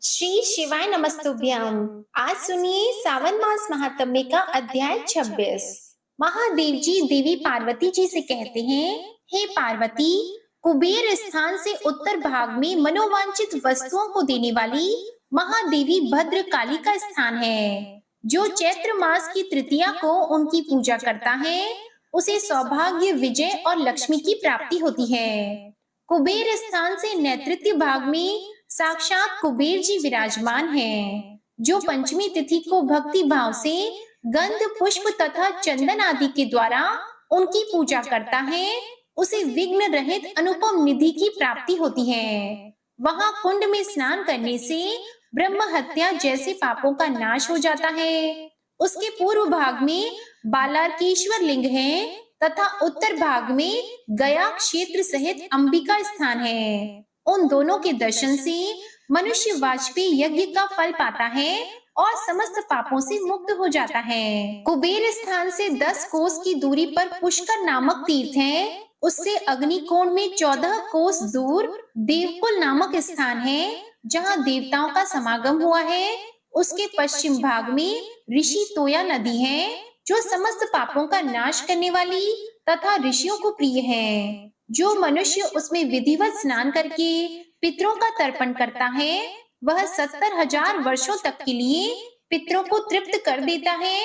श्री शिवाय नमस्तुभ्यम। आज सुनिए सावन मास महात्म्य का अध्याय 26। महादेव जी देवी पार्वती जी से कहते हैं, हे पार्वती, कुबेर स्थान से उत्तर भाग में मनोवांछित वस्तुओं को देने वाली महादेवी भद्र काली का स्थान है। जो चैत्र मास की तृतीया को उनकी पूजा करता है, उसे सौभाग्य, विजय और लक्ष्मी की प्राप्ति होती है। कुबेर स्थान से नैऋत्य भाग में साक्षात कुबेर जी विराजमान हैं, जो पंचमी तिथि को भक्ति भाव से गंध, पुष्प तथा चंदन आदि के द्वारा उनकी पूजा करता है, उसे विघ्न रहित अनुपम निधि की प्राप्ति होती है। वहां कुंड में स्नान करने से ब्रह्म हत्या जैसे पापों का नाश हो जाता है। उसके पूर्व भाग में बालार्केश्वर लिंग है तथा उत्तर भाग में गया क्षेत्र सहित अंबिका स्थान है। उन दोनों के दर्शन से मनुष्य वाजपेयी यज्ञ का फल पाता है और समस्त पापों से मुक्त हो जाता है। कुबेर स्थान से 10 कोस की दूरी पर पुष्कर नामक तीर्थ है। उससे अग्निकोण में 14 कोस दूर देवकुल नामक स्थान है, जहाँ देवताओं का समागम हुआ है। उसके पश्चिम भाग में ऋषि तोया नदी है, जो समस्त पापों का नाश करने वाली तथा ऋषियों को प्रिय है। जो मनुष्य उसमें विधिवत स्नान करके पितरों का तर्पण करता है, वह 70,000 वर्षों तक के लिए पितरों को तृप्त कर देता है।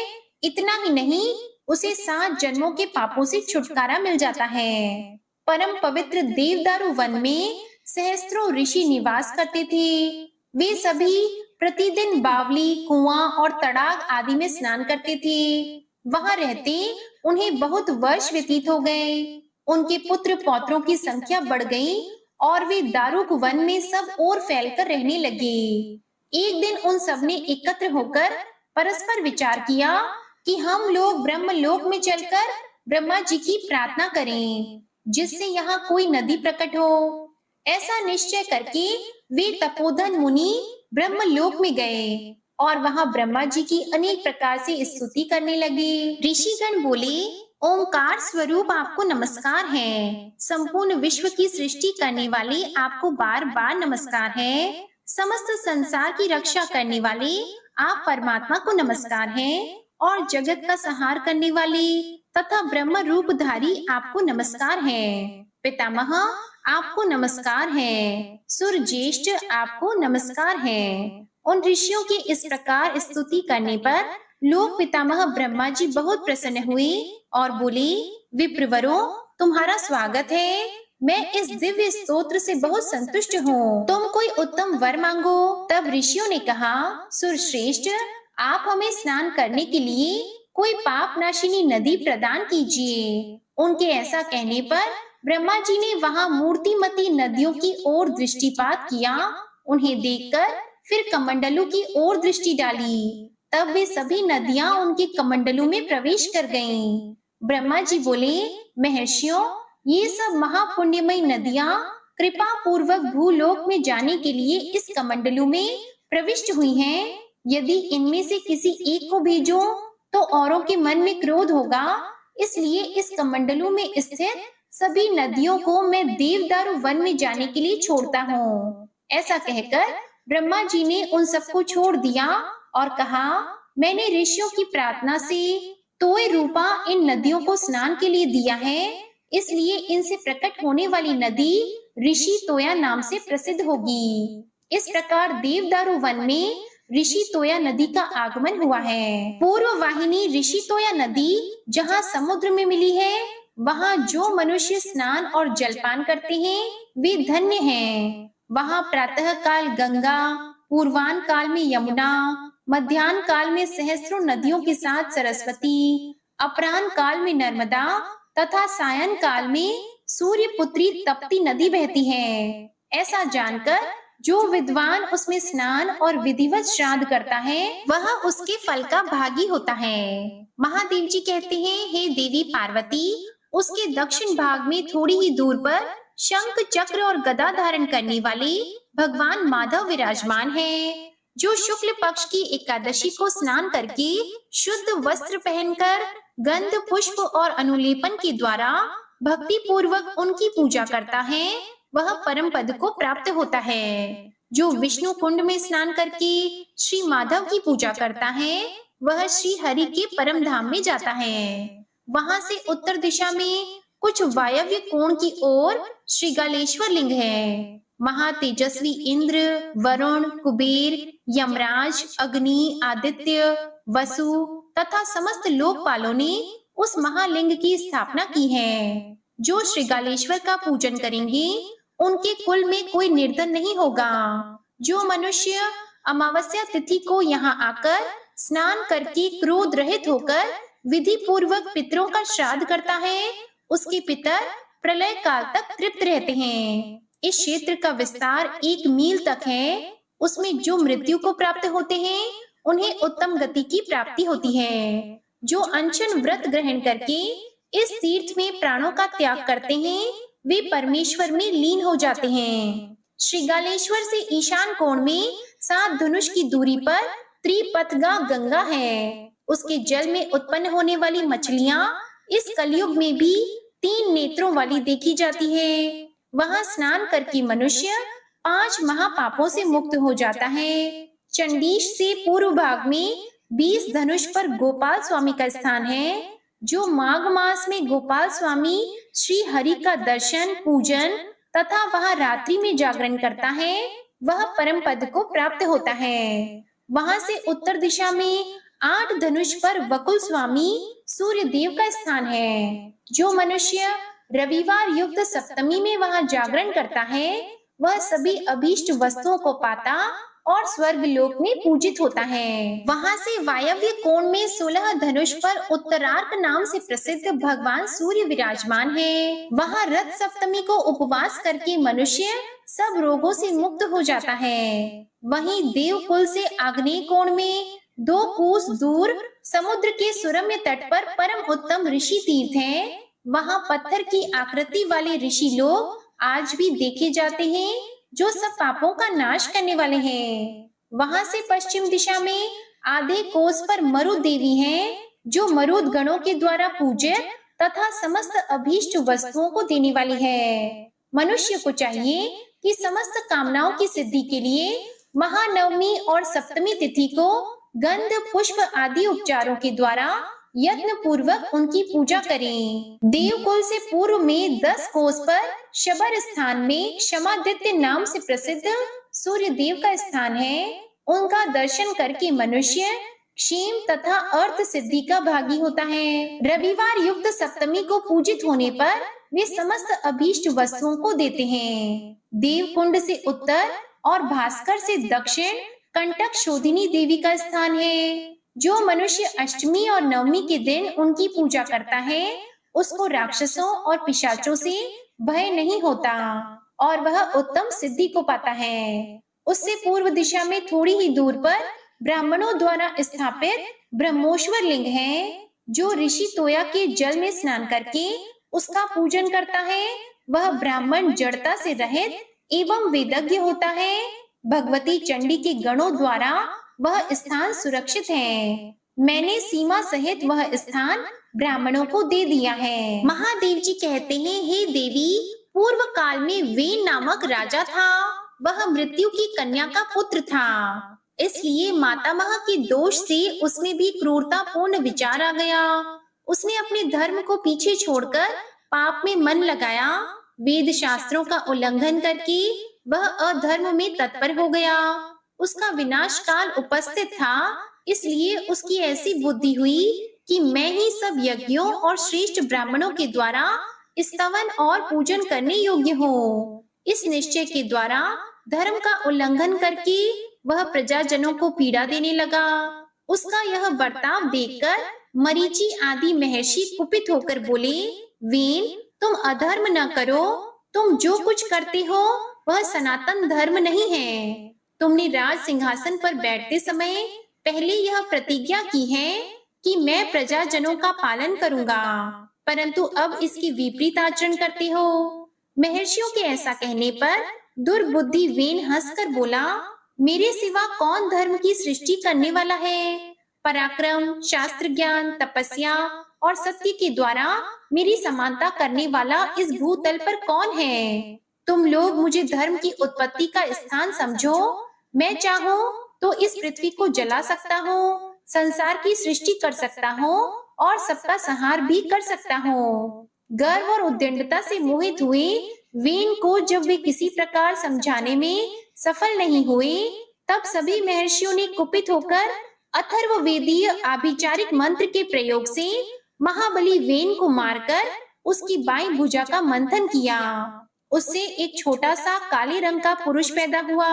इतना ही नहीं, उसे 7 जन्मों के पापों से छुटकारा मिल जाता है। परम पवित्र देवदारू वन में सहस्त्रों ऋषि निवास करते थे। वे सभी प्रतिदिन बावली, कुआं और तड़ाग आदि में स्नान करते थे। वहां रहते उन्हें बहुत वर्ष व्यतीत हो गए। उनके पुत्र पौत्रों की संख्या बढ़ गई और वे दारुक वन में सब ओर फैलकर रहने लगे। एक दिन उन सब ने एकत्र होकर परस्पर विचार किया कि हम लोग ब्रह्मलोक में चलकर ब्रह्मा जी की प्रार्थना करें, जिससे यहाँ कोई नदी प्रकट हो। ऐसा निश्चय करके वे तपोधन मुनि ब्रह्मलोक में गए और वहां ब्रह्मा जी की अनेक प्रकार से स्तुति करने लगे। ऋषिगण बोले, ओंकार स्वरूप आपको नमस्कार है। संपूर्ण विश्व की सृष्टि करने वाले आपको बार बार नमस्कार है। समस्त संसार की रक्षा करने वाले आप परमात्मा को नमस्कार है। और जगत का संहार करने वाले तथा ब्रह्म रूपधारी आपको नमस्कार है। पितामह आपको नमस्कार है। सुर ज्येष्ठ आपको नमस्कार है। उन ऋषियों की इस प्रकार स्तुति करने पर लोक पितामह ब्रह्मा जी बहुत प्रसन्न हुए और बोले, विप्रवरों, तुम्हारा स्वागत है। मैं इस दिव्य स्तोत्र से बहुत संतुष्ट हूँ। तुम कोई उत्तम वर मांगो। तब ऋषियों ने कहा, सुरश्रेष्ठ, आप हमें स्नान करने के लिए कोई पाप नाशिनी नदी प्रदान कीजिए। उनके ऐसा कहने पर ब्रह्मा जी ने वहाँ मूर्तिमती नदियों की ओर दृष्टिपात किया। उन्हें देखकर फिर कमंडलों की ओर दृष्टि डाली। तब वे सभी नदियां उनके कमंडलों में प्रवेश कर गईं। ब्रह्मा जी बोले, महर्षियों, ये सब महापुण्यमयी नदियां कृपा पूर्वक भूलोक में जाने के लिए इस कमंडलों में प्रविष्ट हुई हैं। यदि इनमें से किसी एक को भेजो तो औरों के मन में क्रोध होगा। इसलिए इस कमंडलों में स्थित सभी नदियों को मैं देवदारू वन में जाने के लिए छोड़ता हूँ। ऐसा कहकर ब्रह्मा जी ने उन सबको छोड़ दिया और कहा, मैंने ऋषियों की प्रार्थना से तोय रूपा इन नदियों को स्नान के लिए दिया है। इसलिए इनसे प्रकट होने वाली नदी ऋषि तोया नाम से प्रसिद्ध होगी। इस प्रकार देवदारू वन में ऋषि तोया नदी का आगमन हुआ है। पूर्व वाहिनी ऋषि तोया नदी जहाँ समुद्र में मिली है, वहाँ जो मनुष्य स्नान और जलपान करते हैं वे धन्य हैं। वहाँ प्रातः काल गंगा, पूर्वान काल में यमुना, मध्याह्न काल में सहस्त्रों नदियों के साथ सरस्वती, अपराह्न काल में नर्मदा तथा सायं काल में सूर्य पुत्री तप्ती नदी बहती है। ऐसा जानकर जो विद्वान उसमें स्नान और विधिवत श्राद्ध करता है, वह उसके फल का भागी होता है। महादेव जी कहते हैं, हे देवी पार्वती, उसके दक्षिण भाग में थोड़ी ही दूर पर शंख, चक्र और गदा धारण करने वाले भगवान माधव विराजमान है, जो शुक्ल पक्ष की एकादशी को स्नान करके शुद्ध वस्त्र पहनकर गंध, पुष्प और अनुलेपन के द्वारा भक्ति पूर्वक उनकी पूजा करता है, वह परम पद को प्राप्त होता है। जो विष्णु कुंड में स्नान करके श्री माधव की पूजा करता है, वह श्री हरि के परम धाम में जाता है। वहां से उत्तर दिशा में कुछ वायव्य कोण की ओर श्रीगालेश्वर लिंग है। महातेजस्वी इंद्र, वरुण, कुबेर, यमराज, अग्नि, आदित्य, वसु तथा समस्त लोकपालों ने उस महालिंग की स्थापना की है। जो श्रीगालेश्वर का पूजन करेंगे, उनके कुल में कोई निर्धन नहीं होगा। जो मनुष्य अमावस्या तिथि को यहाँ आकर स्नान करके क्रोध रहित होकर विधि पूर्वक पितरों का श्राद्ध करता है, उसके पितर प्रलय काल तक तृप्त रहते हैं। इस क्षेत्र का विस्तार 1 मील तक है। उसमें जो मृत्यु को प्राप्त होते हैं, उन्हें उत्तम गति की प्राप्ति होती है। जो अनशन व्रत ग्रहण करके इस तीर्थ में प्राणों का त्याग करते हैं, वे परमेश्वर में लीन हो जाते हैं। श्रीगालेश्वर से ईशान कोण में 7 धनुष की दूरी पर त्रिपथगा गंगा है। उसके जल में उत्पन्न होने वाली मछलियां इस कलयुग में भी 3 नेत्रों वाली देखी जाती है। वहां स्नान करके मनुष्य 5 महापापों से मुक्त हो जाता है। चंडीश से पूर्व भाग में 20 धनुष पर गोपाल स्वामी का स्थान है। जो माघ मास में गोपाल स्वामी श्री हरि का दर्शन, पूजन तथा वहां रात्रि में जागरण करता है, वह परम पद को प्राप्त होता है। वहां से उत्तर दिशा में 8 धनुष पर वकुल स्वामी सूर्य देव का स्थान है। जो मनुष्य रविवार युक्त सप्तमी में वहां जागरण करता है, वह सभी अभीष्ट वस्तुओं को पाता और स्वर्ग लोक में पूजित होता है। वहां से वायव्य कोण में 16 धनुष पर उत्तरार्क नाम से प्रसिद्ध भगवान सूर्य विराजमान है। वहां रथ सप्तमी को उपवास करके मनुष्य सब रोगों से मुक्त हो जाता है। वहीं देवकुल से आग्नेय कोण में 2 कोस दूर समुद्र के सुरम्य तट पर परम उत्तम ऋषि तीर्थ है। वहां पत्थर की आकृति वाले ऋषि लोग आज भी देखे जाते हैं, जो सब पापों का नाश करने वाले हैं। वहां से पश्चिम दिशा में आधे कोस पर मरुद देवी हैं, जो मरुद गणों के द्वारा पूजित तथा समस्त अभीष्ट वस्तुओं को देने वाली है। मनुष्य को चाहिए कि समस्त कामनाओं की सिद्धि के लिए महानवमी और सप्तमी तिथि को गंध, पुष्प आदि उपचारों के द्वारा यत्न पूर्वक उनकी पूजा करें। देवकुल से पूर्व में 10 कोस पर शबर स्थान में क्षमादित्य नाम से प्रसिद्ध सूर्य देव का स्थान है। उनका दर्शन करके मनुष्य क्षेम तथा अर्थ सिद्धि का भागी होता है। रविवार युक्त सप्तमी को पूजित होने पर वे समस्त अभीष्ट वस्तुओं को देते हैं। देवकुंड से उत्तर और भास्कर से दक्षिण कंटक शोधिनी देवी का स्थान है। जो मनुष्य अष्टमी और नवमी के दिन उनकी पूजा करता है, उसको राक्षसों और पिशाचों से भय नहीं होता और वह उत्तम सिद्धि को पाता है। उससे पूर्व दिशा में थोड़ी ही दूर पर ब्राह्मणों द्वारा स्थापित ब्रह्मोश्वर लिंग है। जो ऋषि तोया के जल में स्नान करके उसका पूजन करता है, वह ब्राह्मण जड़ता से रहित एवं वेदज्ञ होता है। भगवती चंडी के गणों द्वारा वह स्थान सुरक्षित है। मैंने सीमा सहित वह स्थान ब्राह्मणों को दे दिया है। महादेव जी कहते हैं, हे देवी, पूर्व काल में वेन नामक राजा था। वह मृत्यु की कन्या का पुत्र था, इसलिए मातामह के दोष से उसमें भी क्रूरतापूर्ण विचार आ गया। उसने अपने धर्म को पीछे छोड़कर पाप में मन लगाया। वेद शास्त्रों का उल्लंघन करके वह अधर्म में तत्पर हो गया। उसका विनाश काल उपस्थित था, इसलिए उसकी ऐसी बुद्धि हुई कि मैं ही सब यज्ञों और श्रेष्ठ ब्राह्मणों के द्वारा स्तवन और पूजन करने योग्य हूँ। इस निश्चय के द्वारा धर्म का उल्लंघन करके वह प्रजाजनों को पीड़ा देने लगा। उसका यह बर्ताव देखकर मरीचि आदि महर्षि कुपित होकर बोले, वेन, तुम अधर्म न करो। तुम जो कुछ करते हो वह सनातन धर्म नहीं है। तुमने राज सिंहासन पर बैठते समय पहले यह प्रतिज्ञा की है कि मैं प्रजाजनों का पालन करूंगा, परंतु अब इसकी विपरीत आचरण करते हो। महर्षियों के ऐसा कहने पर दुर्बुद्धि वेन हंसकर बोला, मेरे सिवा कौन धर्म की सृष्टि करने वाला है? पराक्रम, शास्त्र ज्ञान, तपस्या और सत्य के द्वारा मेरी समानता करने वाला इस भूतल पर कौन है? तुम लोग मुझे धर्म की उत्पत्ति का स्थान समझो। मैं चाहूँ तो इस पृथ्वी को जला सकता हूँ, संसार की सृष्टि कर सकता हूँ और सबका संहार भी कर सकता हूँ। गर्व और उद्दंडता से मोहित हुए वेन को जब वे किसी प्रकार समझाने में सफल नहीं हुए, तब सभी महर्षियों ने कुपित होकर अथर्ववेदीय आभिचारिक मंत्र के प्रयोग से महाबली वेन को मारकर उसकी बाईं भुजा का मंथन किया। उससे एक छोटा सा काले रंग का पुरुष पैदा हुआ।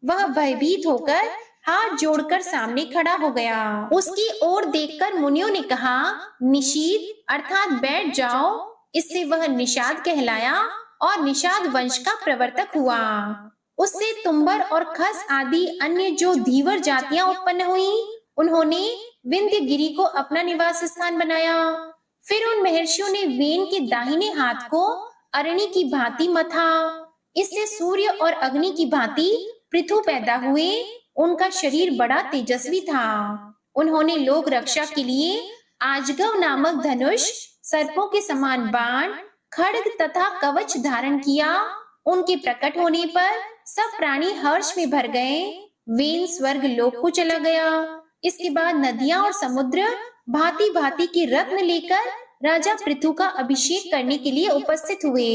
वह भयभीत होकर हाथ जोड़कर सामने खड़ा हो गया। उसकी ओर देखकर मुनियों ने कहा, निषीद अर्थात बैठ जाओ। इससे वह निषाद कहलाया और निषाद वंश का प्रवर्तक हुआ। उससे तुम्बर और खस आदि अन्य जो धीवर जातियां उत्पन्न हुई, उन्होंने विंध्यगिरि को अपना निवास स्थान बनाया। फिर उन महर्षियों ने वेन के दाहिने हाथ को अरणि की भांति मथा। इससे सूर्य और अग्नि की भांति पृथु पैदा हुए। उनका शरीर बड़ा तेजस्वी था। उन्होंने लोक रक्षा के लिए आजगव नामक धनुष, सर्पों के समान बाण, खड्ग तथा कवच धारण किया। उनके प्रकट होने पर सब प्राणी हर्ष में भर गए। वेन स्वर्ग लोक को चला गया। इसके बाद नदियां और समुद्र भांति भांति के रत्न लेकर राजा पृथु का अभिषेक करने के लिए उपस्थित हुए।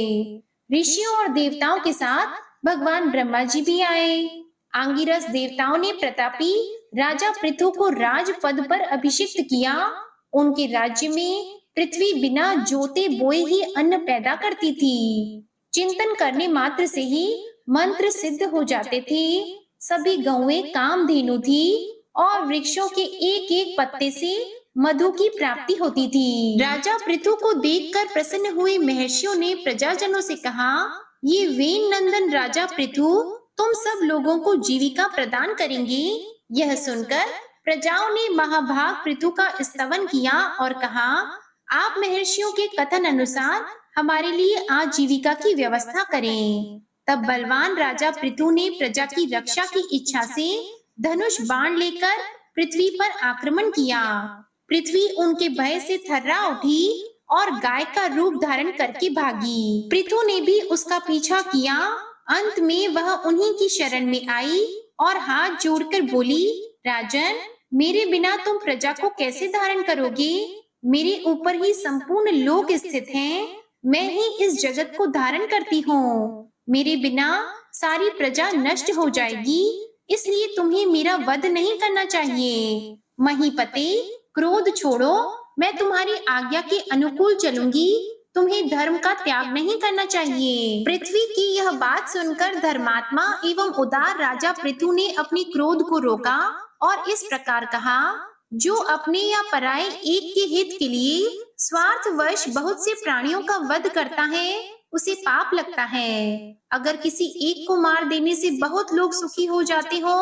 ऋषियों और देवताओं के साथ भगवान ब्रह्मा जी भी आए। आंगिरस देवताओं ने प्रतापी राजा पृथु को राज पद पर अभिषिक्त किया। उनके राज्य में पृथ्वी बिना जोते बोए ही अन्न पैदा करती थी। चिंतन करने मात्र से ही मंत्र सिद्ध हो जाते थे। सभी गौएं कामधेनु थी और वृक्षों के एक एक पत्ते से मधु की प्राप्ति होती थी। राजा पृथु को देखकर प्रसन्न हुए महर्षियों ने प्रजाजनों से कहा, ये वेन नंदन राजा पृथु तुम सब लोगों को जीविका प्रदान करेंगे। यह सुनकर प्रजाओं ने महाभाग पृथु का स्तवन किया और कहा, आप महर्षियों के कथन अनुसार हमारे लिए आजीविका की व्यवस्था करें। तब बलवान राजा पृथु ने प्रजा की रक्षा की इच्छा से धनुष बाण लेकर पृथ्वी पर आक्रमण किया। पृथ्वी उनके भय से थर्रा उठी और गाय का रूप धारण करके भागी। पृथु ने भी उसका पीछा किया। अंत में वह उन्हीं की शरण में आई और हाथ जोड़कर बोली, राजन, मेरे बिना तुम प्रजा को कैसे धारण करोगे? मेरे ऊपर ही संपूर्ण लोक स्थित हैं। मैं ही इस जगत को धारण करती हूँ। मेरे बिना सारी प्रजा नष्ट हो जाएगी, इसलिए तुम्हें मेरा वध नहीं करना चाहिए। महीपते, क्रोध छोड़ो, मैं तुम्हारी आज्ञा के अनुकूल चलूंगी। तुम्हें धर्म का त्याग नहीं करना चाहिए। पृथ्वी की यह बात सुनकर धर्मात्मा एवं उदार राजा पृथु ने अपने क्रोध को रोका और इस प्रकार कहा, जो अपने या पराये एक के हित के लिए स्वार्थवश बहुत से प्राणियों का वध करता है, उसे पाप लगता है। अगर किसी एक को मार देने से बहुत लोग सुखी हो जाते हो,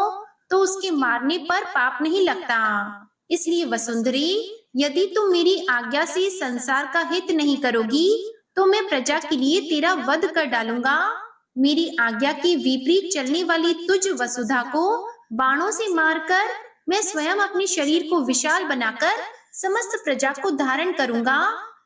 तो उसके मारने पर पाप नहीं लगता। इसलिए वसुंधरी, यदि तुम मेरी आज्ञा से संसार का हित नहीं करोगी, तो मैं प्रजा के लिए तेरा वध कर डालूंगा। मेरी आज्ञा के विपरीत चलने वाली तुझ वसुधा को बाणों से मारकर मैं स्वयं अपने शरीर को विशाल बनाकर समस्त प्रजा को धारण करूंगा।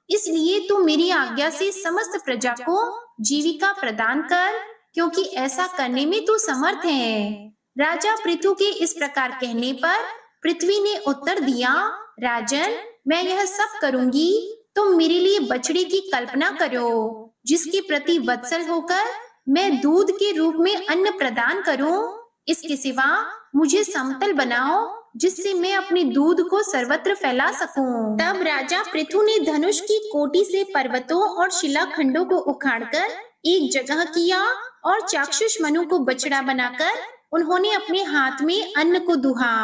इसलिए तू मेरी आज्ञा से समस्त प्रजा को जीविका प्रदान कर, क्योंकि ऐसा करने में तू समर्थ है। राजा पृथु के इस प्रकार कहने पर पृथ्वी ने उत्तर दिया, राजन, मैं यह सब करूंगी। तुम मेरे लिए बछड़े की कल्पना करो, जिसके प्रति वत्सल होकर मैं दूध के रूप में अन्न प्रदान करूं। इसके सिवा मुझे समतल बनाओ, जिससे मैं अपने दूध को सर्वत्र फैला सकूं। तब राजा पृथु ने धनुष की कोटि से पर्वतों और शिलाखंडों को उखाड़कर एक जगह किया और चाक्षुष मनु को बछड़ा बनाकर उन्होंने अपने हाथ में अन्न को दुहा।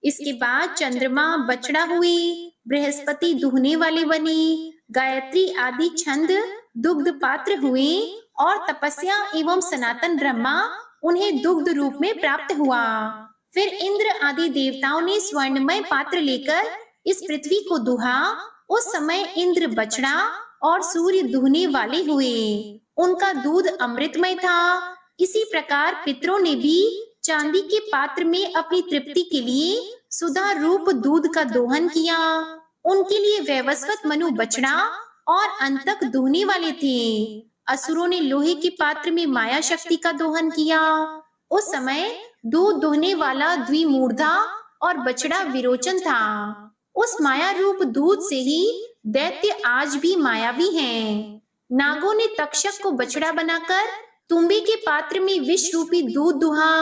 इसके बाद चंद्रमा बछड़ा हुए, बृहस्पति दुहने वाले बने, गायत्री आदि छंद दुग्ध पात्र हुए और तपस्या एवं सनातन ब्रह्मा उन्हें दुग्ध रूप में प्राप्त हुआ। फिर इंद्र आदि देवताओं ने स्वर्णमय पात्र लेकर इस पृथ्वी को दुहा। उस समय इंद्र बछड़ा और सूर्य दुहने वाले हुए। उनका दूध अमृतमय था। इसी प्रकार पितरों ने भी चांदी के पात्र में अपनी तृप्ति के लिए सुधा रूप दूध का दोहन किया। उनके लिए वैवस्वत मनु बछड़ा और अंतक दुहने वाले थे। असुरों ने लोहे के पात्र में माया शक्ति का दोहन किया। उस समय दूध दोहने वाला द्विमूर्धा और बछड़ा विरोचन था। उस माया रूप दूध से ही दैत्य आज भी मायावी हैं। नागों ने तक्षक को बछड़ा बनाकर तुम्बे के पात्र में विष रूपी दूध दुहा।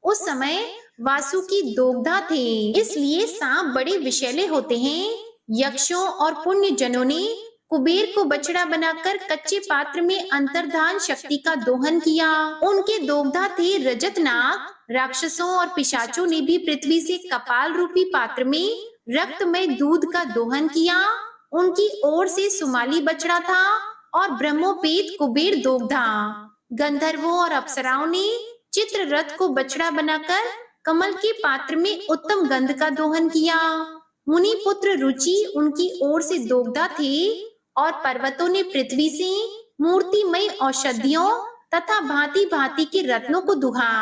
उस समय वासुकी दोग्धा थे, इसलिए सांप बड़े विषैले होते हैं। यक्षों और पुण्य जनों ने कुबेर को बछड़ा बनाकर कच्चे पात्र में अंतर्धान शक्ति का दोहन किया। उनके दोग्धा थे रजत नाग। राक्षसों और पिशाचों ने भी पृथ्वी से कपाल रूपी पात्र में रक्तमय दूध का दोहन किया। उनकी ओर से सुमाली बछड़ा था और ब्रह्मोपेत कुबेर दोग्धा। गंधर्वों और अप्सराओं ने चित्र रथ को बछड़ा बनाकर कमल के पात्र में उत्तम गंध का दोहन किया। मुनि पुत्र रुचि उनकी ओर से दोग्धा थे और पर्वतों ने पृथ्वी से मूर्तिमय औषधियों तथा भांति भांति के रत्नों को दुहा।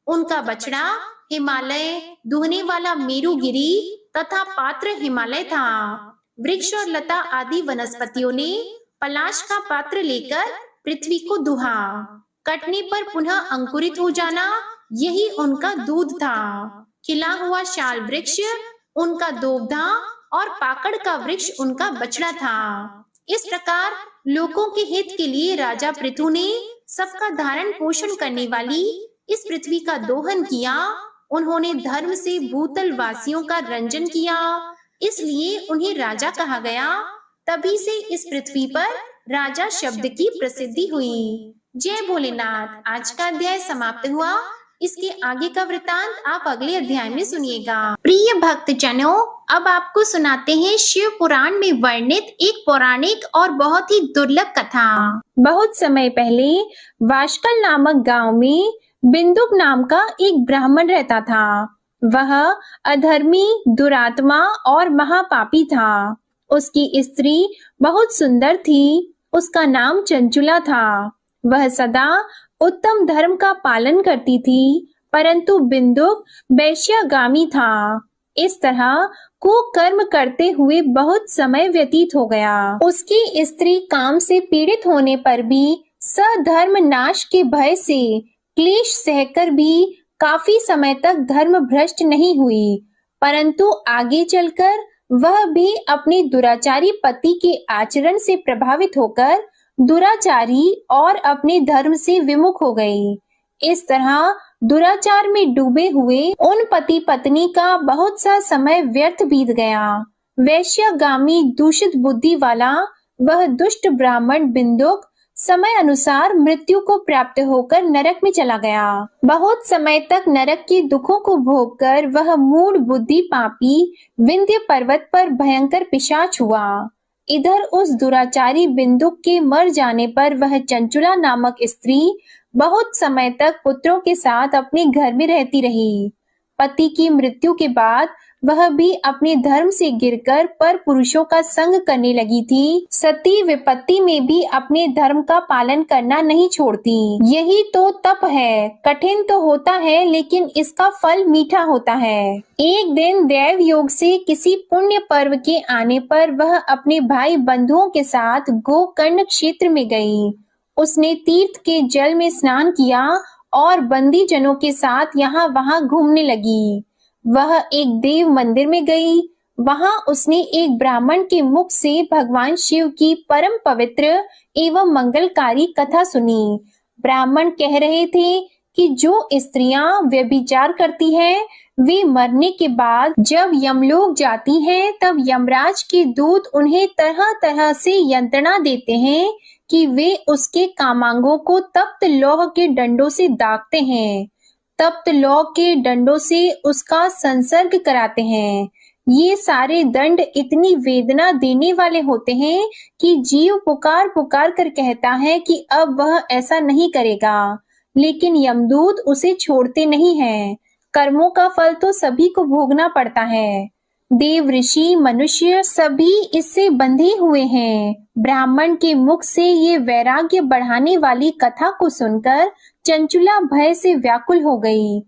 उनका बछड़ा हिमालय, दुहने वाला मेरुगिरी तथा पात्र हिमालय था। वृक्ष और लता आदि वनस्पतियों ने पलाश का पात्र लेकर पृथ्वी को दुहा। कटने पर पुनः अंकुरित हो जाना, यही उनका दूध था। खिला हुआ शाल वृक्ष उनका दोग्धा और पाकड़ का वृक्ष उनका बछड़ा था। इस प्रकार लोगों के हित के लिए राजा पृथु ने सबका धारण पोषण करने वाली इस पृथ्वी का दोहन किया। उन्होंने धर्म से भूतल वासियों का रंजन किया, इसलिए उन्हें राजा कहा गया। तभी से इस पृथ्वी पर राजा शब्द की प्रसिद्धि हुई। जय भोलेनाथ। आज का अध्याय समाप्त हुआ। इसके आगे का वृतांत आप अगले अध्याय में सुनिएगा। प्रिय भक्त जनों, अब आपको सुनाते हैं शिव पुराण में वर्णित एक पौराणिक और बहुत ही दुर्लभ कथा। बहुत समय पहले वाशकल नामक गांव में बिंदुक नाम का एक ब्राह्मण रहता था। वह अधर्मी, दुरात्मा और महापापी था। उसकी स्त्री बहुत सुंदर थी। उसका नाम चंचुला था। वह सदा उत्तम धर्म का पालन करती थी, परंतु बिंदुक वैश्यागामी था। इस तरह कुकर्म करते हुए बहुत समय व्यतीत हो गया। उसकी स्त्री काम से पीड़ित होने पर भी सधर्म नाश के भय से क्लेश सहकर भी काफी समय तक धर्म भ्रष्ट नहीं हुई, परंतु आगे चलकर वह भी अपने दुराचारी पति के आचरण से प्रभावित होकर दुराचारी और अपने धर्म से विमुख हो गई। इस तरह दुराचार में डूबे हुए उन पति पत्नी का बहुत सा समय व्यर्थ बीत गया। वैश्यागामी दूषित बुद्धि वाला वह दुष्ट ब्राह्मण बिंदुक समय अनुसार मृत्यु को प्राप्त होकर नरक में चला गया। बहुत समय तक नरक के दुखों को भोगकर वह मूढ़ बुद्धि पापी विंध्य पर्वत पर भयंकर पिशाच हुआ। इधर उस दुराचारी बिंदुक के मर जाने पर वह चंचुला नामक स्त्री बहुत समय तक पुत्रों के साथ अपने घर में रहती रही। पति की मृत्यु के बाद वह भी अपने धर्म से गिरकर पर पुरुषों का संग करने लगी थी। सती विपत्ति में भी अपने धर्म का पालन करना नहीं छोड़ती। यही तो तप है। कठिन तो होता है, लेकिन इसका फल मीठा होता है। एक दिन देव योग से किसी पुण्य पर्व के आने पर वह अपने भाई बंधुओं के साथ गोकर्ण क्षेत्र में गई। उसने तीर्थ के जल में स्नान किया और बंदी जनों के साथ यहाँ वहाँ घूमने लगी। वह एक देव मंदिर में गई। वहां उसने एक ब्राह्मण के मुख से भगवान शिव की परम पवित्र एवं मंगलकारी कथा सुनी। ब्राह्मण कह रहे थे कि जो स्त्रियां व्यभिचार करती हैं, वे मरने के बाद जब यमलोक जाती हैं, तब यमराज के दूत उन्हें तरह तरह से यंत्रणा देते हैं कि वे उसके कामांगों को तप्त लौह के डंडों से दागते हैं। तप्त लौह के डंडों से उसका संसर्ग कराते हैं। ये सारे दंड इतनी वेदना देने वाले होते हैं कि जीव पुकार पुकार कर कहता है कि अब वह ऐसा नहीं करेगा, लेकिन यमदूत उसे छोड़ते नहीं हैं। कर्मों का फल तो सभी को भोगना पड़ता है। देव, ऋषि, मनुष्य सभी इससे बंधे हुए हैं। ब्राह्मण के मुख से ये वैराग्य बढ़ाने वाली कथा को सुनकर चंचुला भय से व्याकुल हो गई।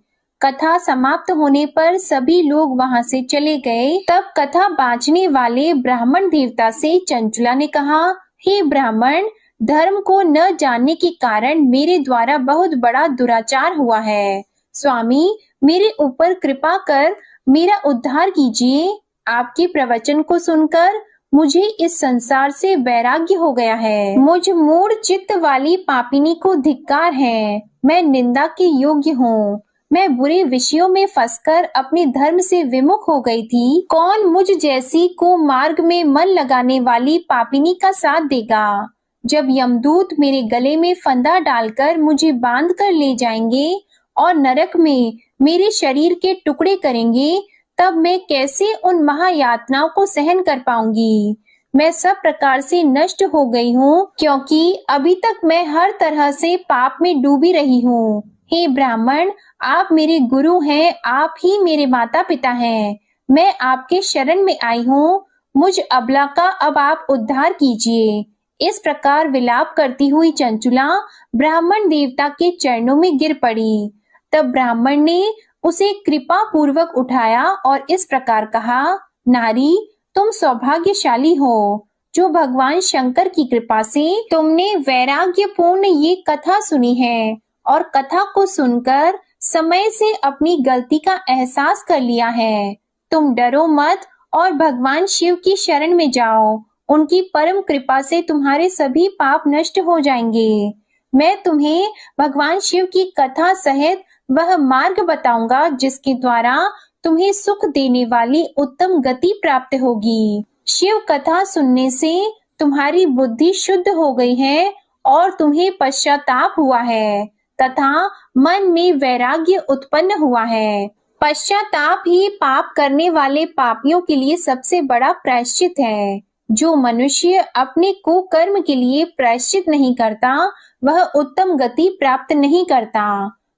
कथा समाप्त होने पर सभी लोग वहां से चले गए। तब कथा बांचने वाले ब्राह्मण देवता से चंचुला ने कहा, हे ब्राह्मण, धर्म को न जानने के कारण मेरे द्वारा बहुत बड़ा दुराचार हुआ है। स्वामी, मेरे ऊपर कृपा कर मेरा उद्धार कीजिए। आपके प्रवचन को सुनकर मुझे इस संसार से वैराग्य हो गया है। मुझ मूढ़ चित्त वाली पापिनी को धिक्कार है। मैं निंदा के योग्य हूँ। मैं बुरे विषयों में फंसकर अपने धर्म से विमुख हो गई थी। कौन मुझ जैसी को मार्ग में मन लगाने वाली पापिनी का साथ देगा? जब यमदूत मेरे गले में फंदा डालकर मुझे बांध कर ले जाएंगे और नरक में मेरे शरीर के टुकड़े करेंगे, तब मैं कैसे उन महायातनाओं को सहन कर पाऊंगी? मैं सब प्रकार से नष्ट हो गई हूँ, क्योंकि अभी तक मैं हर तरह से पाप में डूबी रही हूँ। हे ब्राह्मण, आप मेरे गुरु हैं, आप ही मेरे माता पिता हैं। मैं आपके शरण में आई हूँ। मुझ अबला का अब आप उद्धार कीजिए। इस प्रकार विलाप करती हुई चंचुला ब्राह्मण देवता के चरणों में गिर पड़ी। तब ब्राह्मण ने उसे कृपा पूर्वक उठाया और इस प्रकार कहा, नारी, तुम सौभाग्यशाली हो, जो भगवान शंकर की कृपा से तुमने वैराग्यपूर्ण ये कथा सुनी है और कथा को सुनकर समय से अपनी गलती का एहसास कर लिया है। तुम डरो मत और भगवान शिव की शरण में जाओ। उनकी परम कृपा से तुम्हारे सभी पाप नष्ट हो जाएंगे। मैं तुम्हें भगवान शिव की कथा सहित वह मार्ग बताऊंगा जिसके द्वारा तुम्हें सुख देने वाली उत्तम गति प्राप्त होगी। शिव कथा सुनने से तुम्हारी बुद्धि शुद्ध हो गई है और तुम्हें पश्चाताप हुआ है तथा मन में वैराग्य उत्पन्न हुआ है। पश्चाताप ही पाप करने वाले पापियों के लिए सबसे बड़ा प्रायश्चित है। जो मनुष्य अपने कुकर्म के लिए प्रायश्चित नहीं करता, वह उत्तम गति प्राप्त नहीं करता,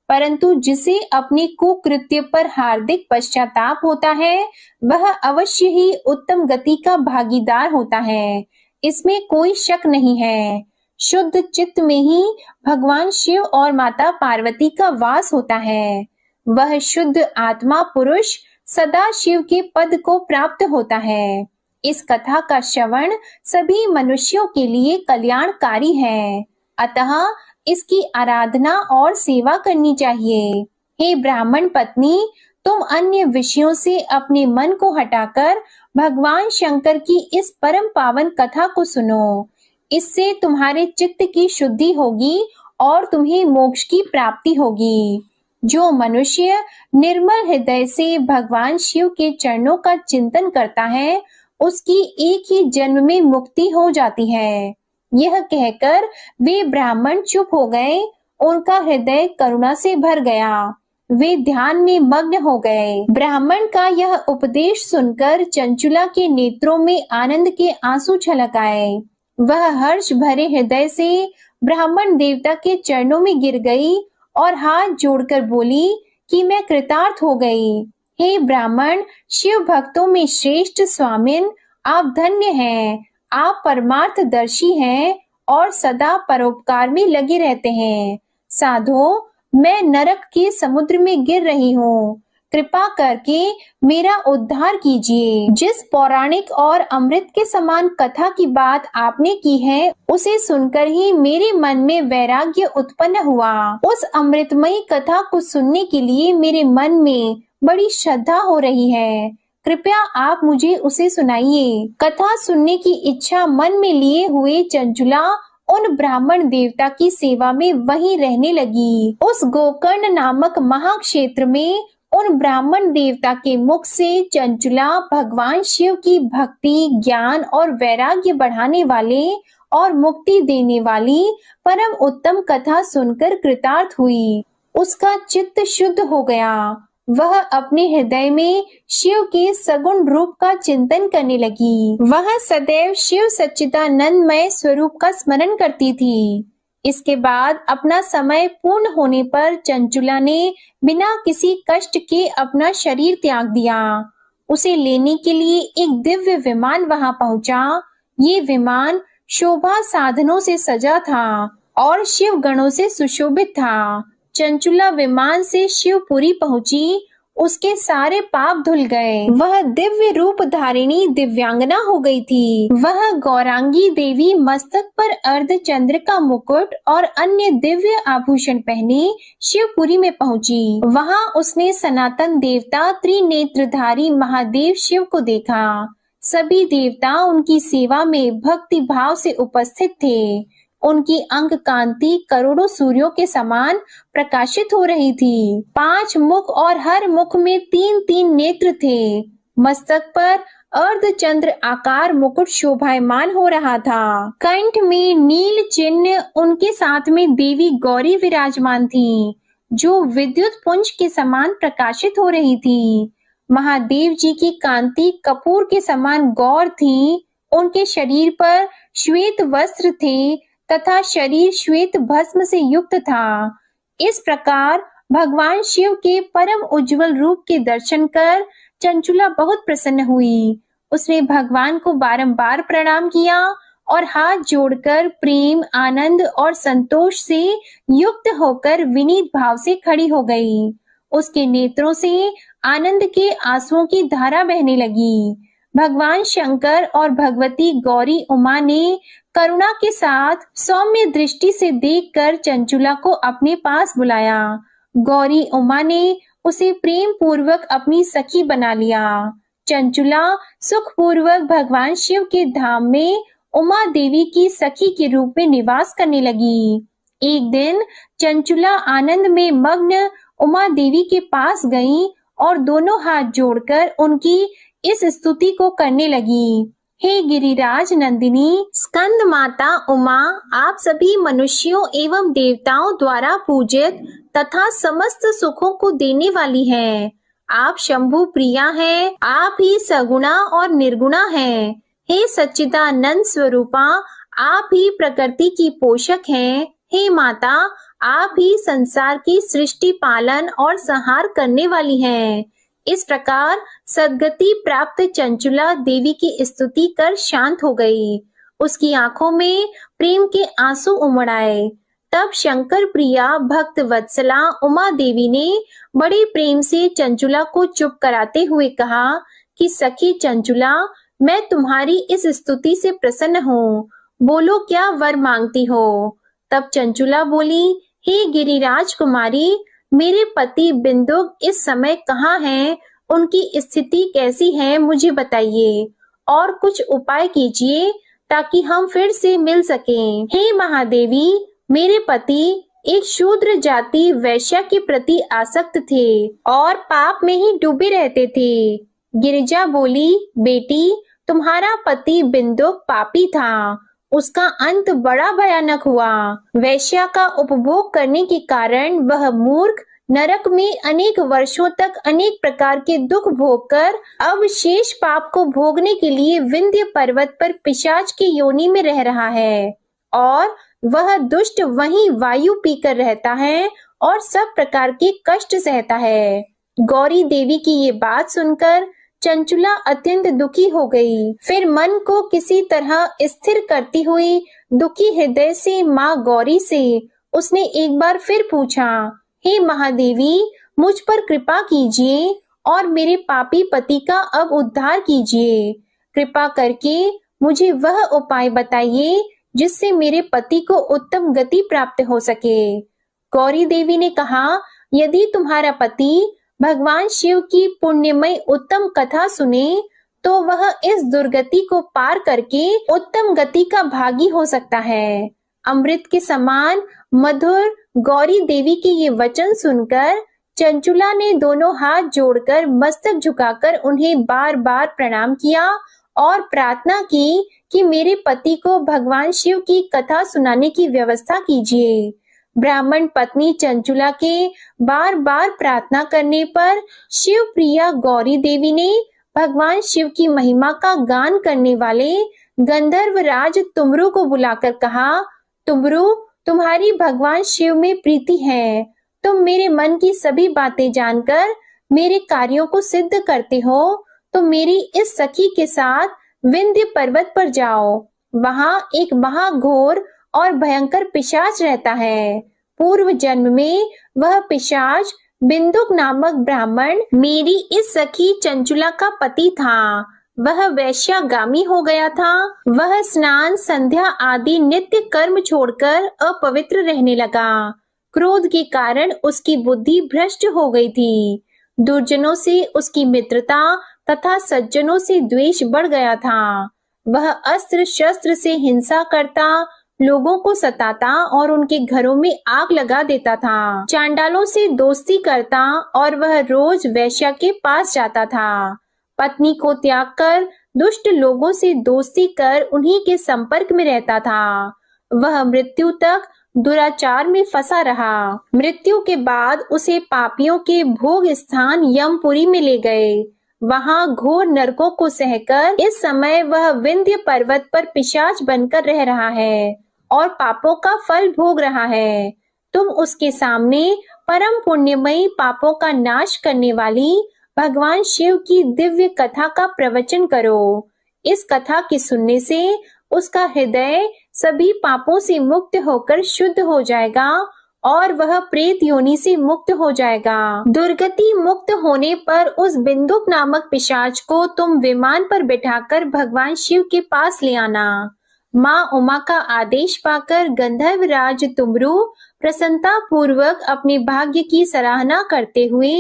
परंतु जिसे अपने कुकृत्य पर हार्दिक पश्चाताप होता है, वह अवश्य ही उत्तम गति का भागीदार होता है। इसमें कोई शक नहीं है। शुद्ध चित्त में ही भगवान शिव और माता पार्वती का वास होता है। वह शुद्ध आत्मा पुरुष सदा शिव के पद को प्राप्त होता है। इस कथा का श्रवण सभी मनुष्यों के लिए कल्याणकारी है, अतः इसकी आराधना और सेवा करनी चाहिए। हे ब्राह्मण पत्नी, तुम अन्य विषयों से अपने मन को हटाकर भगवान शंकर की इस परम पावन कथा को सुनो। इससे तुम्हारे चित्त की शुद्धि होगी और तुम्हें मोक्ष की प्राप्ति होगी। जो मनुष्य निर्मल हृदय से भगवान शिव के चरणों का चिंतन करता है, उसकी एक ही जन्म में मुक्ति हो जाती है। यह कहकर वे ब्राह्मण चुप हो गए। उनका हृदय करुणा से भर गया। वे ध्यान में मग्न हो गए। ब्राह्मण का यह उपदेश सुनकर चंचुला के नेत्रों में आनंद के आंसू छलक आए। वह हर्ष भरे हृदय से ब्राह्मण देवता के चरणों में गिर गई और हाथ जोड़कर बोली कि मैं कृतार्थ हो गई। हे ब्राह्मण, शिव भक्तों में श्रेष्ठ स्वामिन, आप धन्य हैं। आप परमार्थदर्शी हैं और सदा परोपकार में लगे रहते हैं। साधो, मैं नरक के समुद्र में गिर रही हूँ। कृपा करके मेरा उद्धार कीजिए। जिस पौराणिक और अमृत के समान कथा की बात आपने की है, उसे सुनकर ही मेरे मन में वैराग्य उत्पन्न हुआ। उस अमृतमयी कथा को सुनने के लिए मेरे मन में बड़ी श्रद्धा हो रही है। कृपया आप मुझे उसे सुनाइए। कथा सुनने की इच्छा मन में लिए हुए चंचुला उन ब्राह्मण देवता की सेवा में वहीं रहने लगी। उस गोकर्ण नामक महाक्षेत्र में उन ब्राह्मण देवता के मुख से चंचुला भगवान शिव की भक्ति, ज्ञान और वैराग्य बढ़ाने वाले और मुक्ति देने वाली परम उत्तम कथा सुनकर कृतार्थ हुई। उसका चित्त शुद्ध हो गया। वह अपने हृदय में शिव के सगुण रूप का चिंतन करने लगी। वह सदैव शिव सच्चिदानंदमय स्वरूप का स्मरण करती थी। इसके बाद अपना समय पूर्ण होने पर चंचुला ने बिना किसी कष्ट के अपना शरीर त्याग दिया। उसे लेने के लिए एक दिव्य विमान वहां पहुंचा। ये विमान शोभा साधनों से सजा था और शिव गणों से सुशोभित था। चंचुला विमान से शिवपुरी पहुंची उसके सारे पाप धुल गए। वह दिव्य रूप धारिणी दिव्यांगना हो गई थी। वह गौरांगी देवी मस्तक पर अर्धचंद्र का मुकुट और अन्य दिव्य आभूषण पहने शिवपुरी में पहुंची। वहां उसने सनातन देवता त्रिनेत्रधारी महादेव शिव को देखा। सभी देवता उनकी सेवा में भक्ति भाव से उपस्थित थे। उनकी अंग कांति करोड़ों सूर्यों के समान प्रकाशित हो रही थी। 5 मुख और हर मुख में 3-3 नेत्र थे। मस्तक पर अर्धचंद्र आकार मुकुट शोभायमान हो रहा था। कंठ में नील चिन्ह, उनके साथ में देवी गौरी विराजमान थी, जो विद्युत पुंज के समान प्रकाशित हो रही थी। महादेव जी की कांति कपूर के समान गौर थी। उनके शरीर पर श्वेत वस्त्र थे तथा शरीर श्वेत भस्म से युक्त था। इस प्रकार भगवान शिव के परम उज्जवल रूप के दर्शन कर चंचुला बहुत प्रसन्न हुई। उसने भगवान को बारंबार प्रणाम किया और हाथ जोड़कर प्रेम, आनंद और संतोष से युक्त होकर विनीत भाव से खड़ी हो गई। उसके नेत्रों से आनंद के आंसुओं की धारा बहने लगी। भगवान शंकर और भगवती गौरी उमा ने करुणा के साथ सौम्य दृष्टि से देखकर चंचुला को अपने पास बुलाया। गौरी उमा ने उसे प्रेम पूर्वक अपनी सखी बना लिया। चंचुला सुख पूर्वक भगवान शिव के धाम में उमा देवी की सखी के रूप में निवास करने लगी। एक दिन चंचुला आनंद में मग्न उमा देवी के पास गई और दोनों हाथ जोड़कर उनकी इस स्तुति को करने लगी। हे गिरिराज नंदिनी, स्कंद माता उमा, आप सभी मनुष्यों एवं देवताओं द्वारा पूजित तथा समस्त सुखों को देने वाली हैं। आप शंभु प्रिया हैं। आप ही सगुणा और निर्गुणा हैं। हे सच्चिदानंद स्वरूपा, आप ही प्रकृति की पोषक हैं। हे माता, आप ही संसार की सृष्टि, पालन और संहार करने वाली हैं। इस प्रकार सद्गति प्राप्त चंचुला देवी की स्तुति कर शांत हो गई। उसकी आंखों में प्रेम के आंसू उमड़ आए। तब शंकर प्रिया भक्त वत्सला उमा देवी ने बड़े प्रेम से चंचुला को चुप कराते हुए कहा कि सखी चंचुला, मैं तुम्हारी इस स्तुति से प्रसन्न हूँ। बोलो, क्या वर मांगती हो? तब चंचुला बोली, हे गिरिराज कुमारी, मेरे पति बिंदुक इस समय कहाँ हैं? उनकी स्थिति कैसी है, मुझे बताइए और कुछ उपाय कीजिए ताकि हम फिर से मिल सकें। हे महादेवी, मेरे पति एक शूद्र जाति वैश्या के प्रति आसक्त थे और पाप में ही डूबे रहते थे। गिरिजा बोली, बेटी, तुम्हारा पति बिंदुक पापी था। उसका अंत बड़ा भयानक हुआ। वैश्या का उपभोग करने के कारण वह मूर्ख नरक में अनेक वर्षों तक अनेक प्रकार के दुख भोगकर अब शेष पाप को भोगने के लिए विंध्य पर्वत पर पिशाच की योनि में रह रहा है और वह दुष्ट वहीं वायु पीकर रहता है और सब प्रकार के कष्ट सहता है। गौरी देवी की ये बात सुनकर चंचुला अत्यंत दुखी हो गई। फिर मन को किसी तरह स्थिर करती हुई दुखी हृदय से माँ गौरी से उसने एक बार फिर पूछा, हे महादेवी, मुझ पर कृपा कीजिए और मेरे पापी पति का अब उद्धार कीजिए। कृपा करके मुझे वह उपाय बताइए जिससे मेरे पति को उत्तम गति प्राप्त हो सके। गौरी देवी ने कहा, यदि तुम्हारा पति भगवान शिव की पुण्यमय उत्तम कथा सुने तो वह इस दुर्गति को पार करके उत्तम गति का भागी हो सकता है। अमृत के समान मधुर गौरी देवी के ये वचन सुनकर चंचुला ने दोनों हाथ जोड़कर मस्तक झुकाकर उन्हें बार बार प्रणाम किया और प्रार्थना की कि मेरे पति को भगवान शिव की कथा सुनाने की व्यवस्था कीजिए। ब्राह्मण पत्नी चंचुला के बार बार प्रार्थना करने पर शिव प्रिया गौरी देवी ने भगवान शिव की महिमा का गान करने वाले गंधर्व राज तुमरु को बुलाकर कहा, तुमरु, तुम्हारी भगवान शिव में प्रीति है। तुम मेरे मन की सभी बातें जानकर मेरे कार्यों को सिद्ध करते हो तो मेरी इस सखी के साथ विंध्य पर्वत पर जाओ। वहां एक महाघोर और भयंकर पिशाच रहता है। पूर्व जन्म में वह पिशाच बिंदुक नामक ब्राह्मण मेरी इस सखी चंचुला का पति था। वह वैश्यागामी हो गया था। वह स्नान, संध्या आदि नित्य कर्म छोड़कर अपवित्र रहने लगा। क्रोध के कारण उसकी बुद्धि भ्रष्ट हो गई थी। दुर्जनों से उसकी मित्रता तथा सज्जनों से द्वेष बढ़ गया था। वह अस्त्र शस्त्र से हिंसा करता, लोगों को सताता और उनके घरों में आग लगा देता था। चांडालों से दोस्ती करता और वह रोज वैश्या के पास जाता था। पत्नी को त्याग कर दुष्ट लोगों से दोस्ती कर उन्हीं के संपर्क में रहता था। वह मृत्यु तक दुराचार में फंसा रहा। मृत्यु के बाद उसे पापियों के भोग स्थान यमपुरी में ले गए। वहां घोर नरकों को सहकर इस समय वह विंध्य पर्वत पर पिशाच बनकर रह रहा है और पापों का फल भोग रहा है। तुम उसके सामने परम पुण्यमयी, पापों का नाश करने वाली भगवान शिव की दिव्य कथा का प्रवचन करो। इस कथा के सुनने से उसका हृदय सभी पापों से मुक्त होकर शुद्ध हो जाएगा और वह प्रेत योनि से मुक्त हो जाएगा। दुर्गति मुक्त होने पर उस बिंदुक नामक पिशाच को तुम विमान पर बिठाकर भगवान शिव के पास ले आना। माँ उमा का आदेश पाकर गंधर्व राज तुमरू प्रसन्नता पूर्वक अपने भाग्य की सराहना करते हुए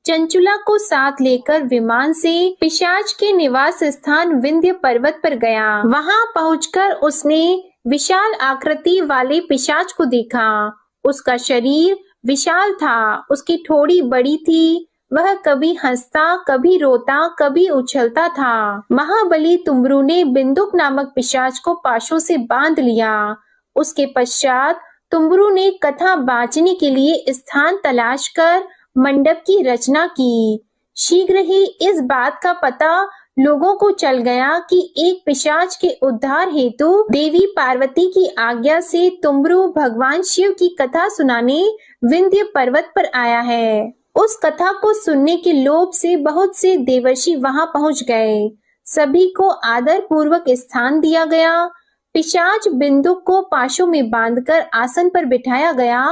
चंचुला को साथ लेकर विमान से पिशाच के निवास स्थान विंध्य पर्वत पर गया। वहां पहुंचकर उसने विशाल आकृति वाले पिशाच को देखा। उसका शरीर विशाल था, उसकी ठोड़ी बड़ी थी। वह कभी हंसता, कभी रोता, कभी उछलता था। महाबली तुमरू ने बिंदुक नामक पिशाच को पाशों से बांध लिया। उसके पश्चात तुमरू ने कथा बांचने के लिए स्थान तलाश कर मंडप की रचना की। शीघ्र ही इस बात का पता लोगों को चल गया कि एक पिशाच के उद्धार हेतु देवी पार्वती की आज्ञा से तुमरू भगवान शिव की कथा सुनाने विंध्य पर्वत पर आया है। उस कथा को सुनने के लोभ से बहुत से देवर्षि वहां पहुंच गए। सभी को आदर पूर्वक स्थान दिया गया। पिशाच बिंदुक को पाशों में बांधकर आसन पर बिठाया गया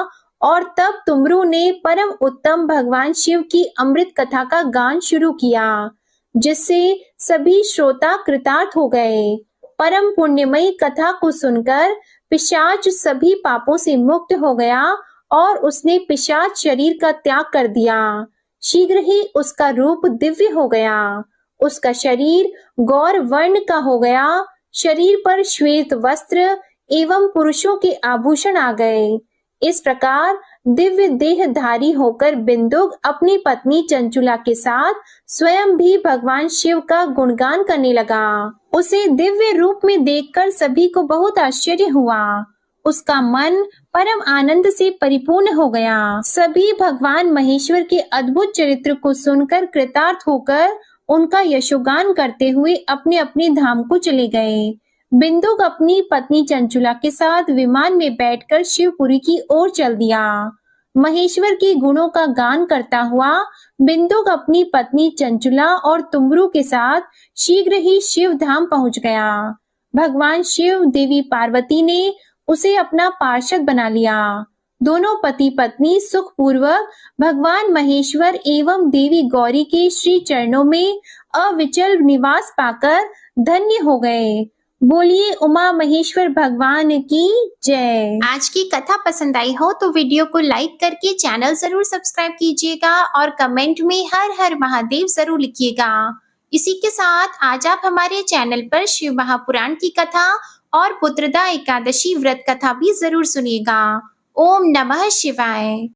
और तब तुमरू ने परम उत्तम भगवान शिव की अमृत कथा का गान शुरू किया, जिससे सभी श्रोता कृतार्थ हो गए। परम पुण्यमयी कथा को सुनकर पिशाच सभी पापों से मुक्त हो गया और उसने पिशाच शरीर का त्याग कर दिया। शीघ्र ही उसका रूप दिव्य हो गया। उसका शरीर गौर वर्ण का हो गया। शरीर पर श्वेत वस्त्र एवं पुरुषों के आभूषण आ गए। इस प्रकार दिव्य देहधारी होकर बिंदुक अपनी पत्नी चंचुला के साथ स्वयं भी भगवान शिव का गुणगान करने लगा। उसे दिव्य रूप में देखकर सभी को बहुत आश्चर्य हुआ। उसका मन परम आनंद से परिपूर्ण हो गया। सभी भगवान महेश्वर के अद्भुत चरित्र को सुनकर कृतार्थ होकर उनका यशोगान करते हुए अपने अपने धाम को चले गए। बिंदुक अपनी पत्नी चंचुला के साथ विमान में बैठकर शिवपुरी की ओर चल दिया। महेश्वर के गुणों का गान करता हुआ बिंदुक अपनी पत्नी चंचुला और तुमरू के साथ शीघ्र ही शिव धाम पहुंच गया। भगवान शिव, देवी पार्वती ने उसे अपना पार्षद बना लिया। दोनों पति पत्नी सुखपूर्वक भगवान महेश्वर एवं देवी गौरी के श्री चरणों में अविचल निवास पाकर धन्य हो गए। बोलिए उमा महेश्वर भगवान की जय। आज की कथा पसंद आई हो तो वीडियो को लाइक करके चैनल जरूर सब्सक्राइब कीजिएगा और कमेंट में हर हर महादेव जरूर लिखिएगा। इसी के साथ आज आप हमारे चैनल पर शिव महापुराण की कथा और पुत्रदा एकादशी व्रत कथा भी जरूर सुनिएगा। ओम नमः शिवाय।